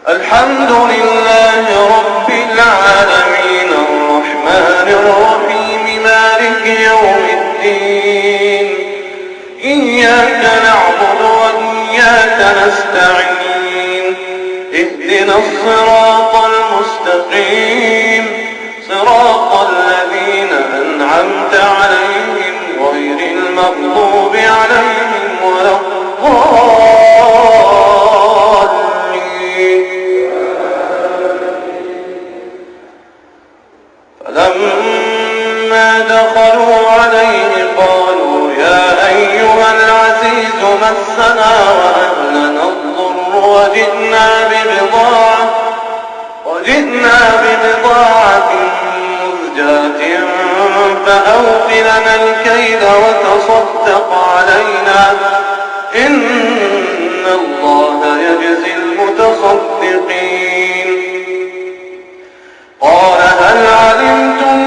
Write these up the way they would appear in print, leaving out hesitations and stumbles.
الحمد لله رب العالمين الرحمن الرحيم مالك يوم الدين إياك نعبد وإياك نستعين اهدنا الصراط المستقيم صراط الذين أنعمت عليهم غير المغضوب عليهم ولا الضالين. فلما دخلوا عليه قالوا يا أيها العزيز مسنا وأهلنا الضر وجئنا ببضاعة مزجاة فأوف لنا الكيل وتصدق علينا إن الله يجزي المتصدقين. قال هل علمتم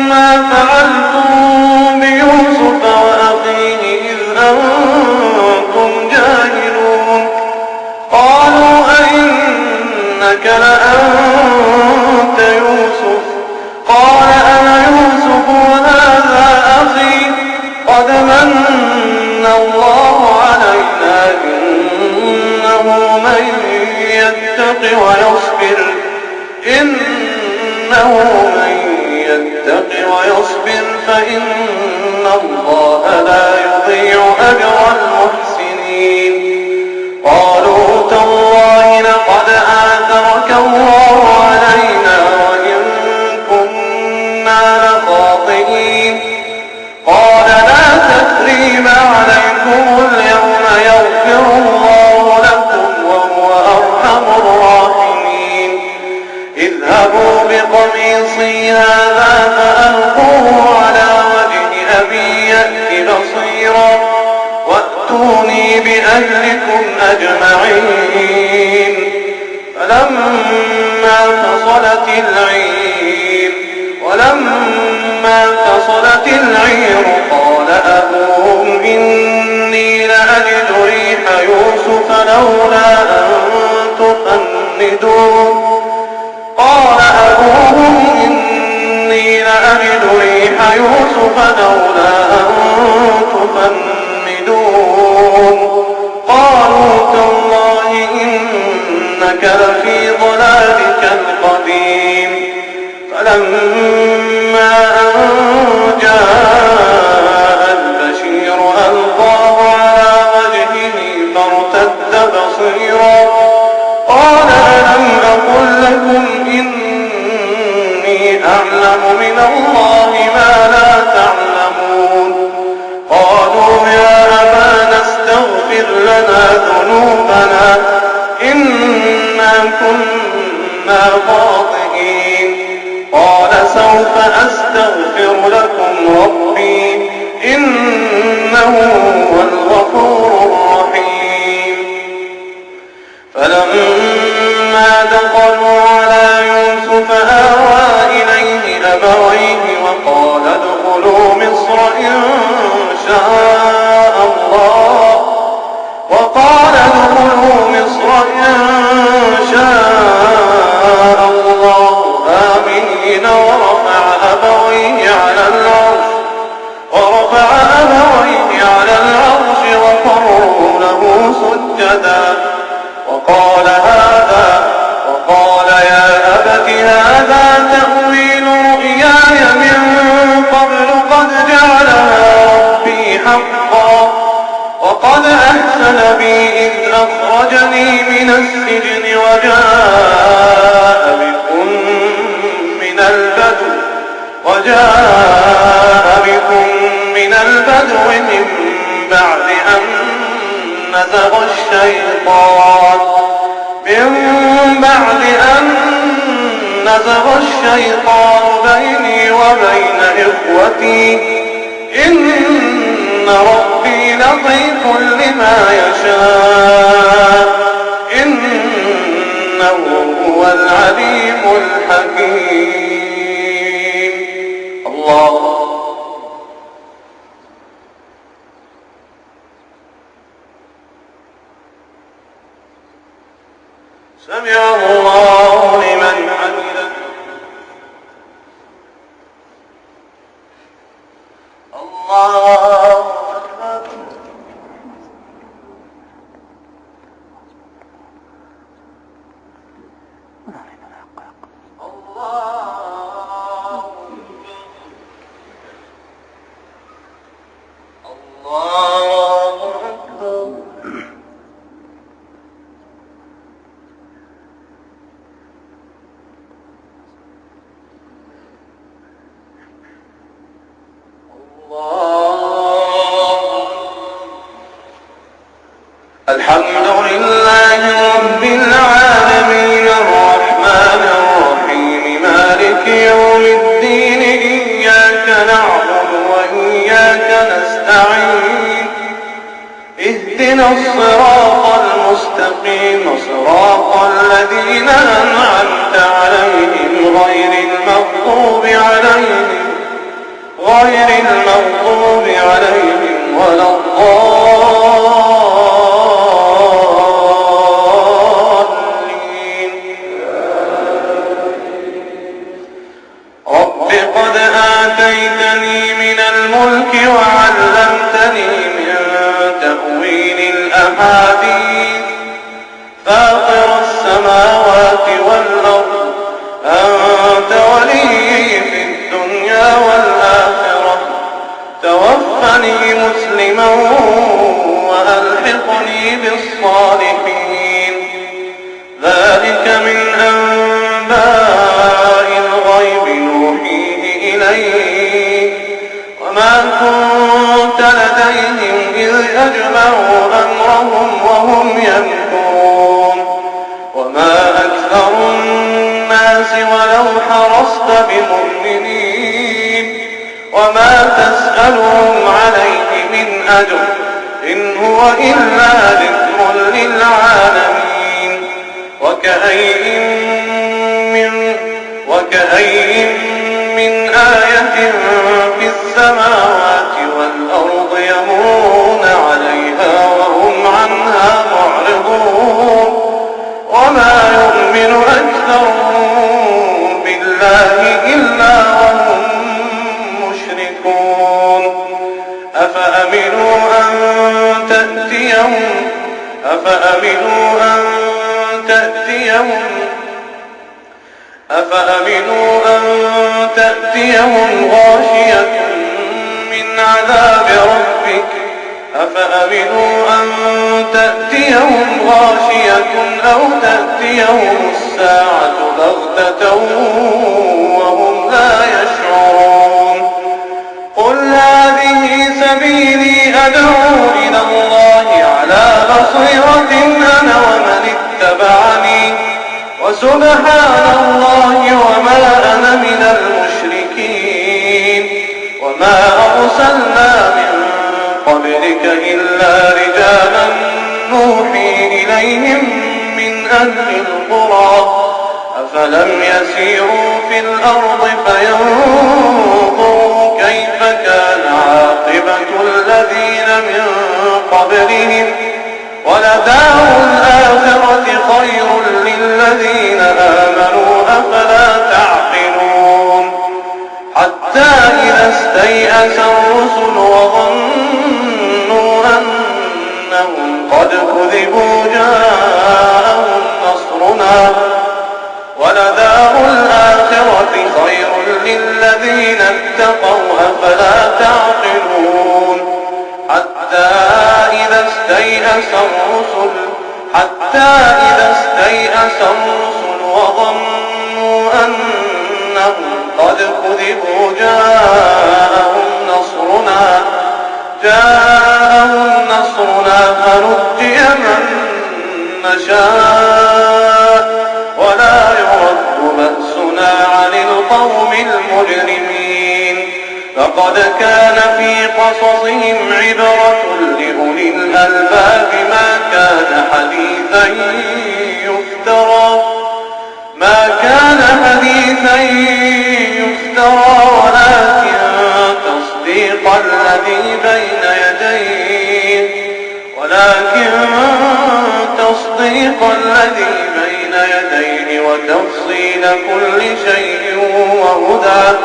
ما فعلتم بيوسف وأخيه إذ أنتم جاهلون؟ قالوا أئنك لأنت يوسف؟ قال أنا يوسف وهذا أخي قد من الله علينا إنه من يتق ويصبر فإن الله لا يضيع أجر المحسنين. قالوا تالله لقد آثرك الله علينا وإن كنا لخاطئين. قال لا تثريب عليكم اليوم يغفر الله لكم وهو أرحم الراحمين. اذهبوا بقميصي هذا فألقوه على وجه أبي يأت بصيرا وأتوني بأهلكم أجمعين. فلما فصلت العير قال أبوهم إني لأجد ريح يوسف لولا أن تفندون. قالوا تالله إنك لفي ضلالك القديم. فلما أن جاء البشير ألقاه على وجهه فارتد بصيرا قال ألم أقل لكم إني أعلم من الله ما لا تعلمون؟ قالوا يا أبانا استغفر لنا ذنوبنا إنا كنا خاطئين. قال سوف أستغفر لكم ربي إنه هو الغفور الرحيم. فلما دخلوا على يوسف آوى إليه أبويه وقال ادخلوا مصر إن شاء الله آمنين. ورفع أبويه على العرش وخروا له سجدا وقال يا أبت هذا تأويل رؤياي من قبل قد جعلها ربي حقا وقد أحسن بي إذ أخرجني من السجن وجاء بكم من البدو من بعد أن نزغ الشيطان بيني وبين إخوتي إن ربي لطيف لما يشاء إنه هو العليم الحكيم. الله سمع الله لمن حمده. الله أكبر. الحمد لله رب العالمين الرحمن الرحيم مالك يوم الدين إياك نعبد وإياك نستعين اهدنا الصراط المستقيم صراط الذين أنعمت عليهم غير المغضوب عليهم ولا الضالين. رب قد آتيتني من الملك وعلمتني من تأويل الأحاديث فاطر السماوات والأرض أنت ولي في الدنيا والآخرة توفني مسلما وألحقني بالصالحين. ذلك من أنباء الغيب نوحيه إليك وما كنت لديهم إذ أجمعوا أمرهم وهم يمكرون. وما أكثر الناس ولو حرصت بمؤمنين وما تسألهم عليه من أجر إن هو إلا ذكر للعالمين. وكأين من آية في السماوات والأرض يمرون عليها وهم عنها معرضون. وما يؤمن أكثرهم بالله إلا وهم مشركون. أفأمنوا أن تأتيهم غاشية من عذاب ربك أو تأتيهم الساعة بغتة وهم لا يشعرون. قل هذه سبيلي أدعو إلى الله على بصيرة أنا ومن اتبعني وسبحان الله وما أنا من المشركين. وما أرسلنا من قبلك إلا رجالا نوحي إليهم من أهل القرى أفلم يسيروا في الأرض فينظروا كيف كان عاقبة الذين من قبلهم ولدار الآخرة خير للذين آمنوا أفلا تعقلون. حتى إذا استيأس الرسل وظنوا أنهم قد كذبوا جاءهم نصرنا ولدار الآخرة خير للذين اتقوا أفلا تعقلون. حتى إذا استيأس الرسل وظنوا أنهم قد كذبوا جاءهم نصرنا فنجي من نشاء ولا يرد بأسنا عن القوم المجرمين. لقد كان في قصصهم عبرة لأولي الألباب ما كان حديثا يفترى ولكن تصديق الذي بين وتفصيل كل شيء وهدى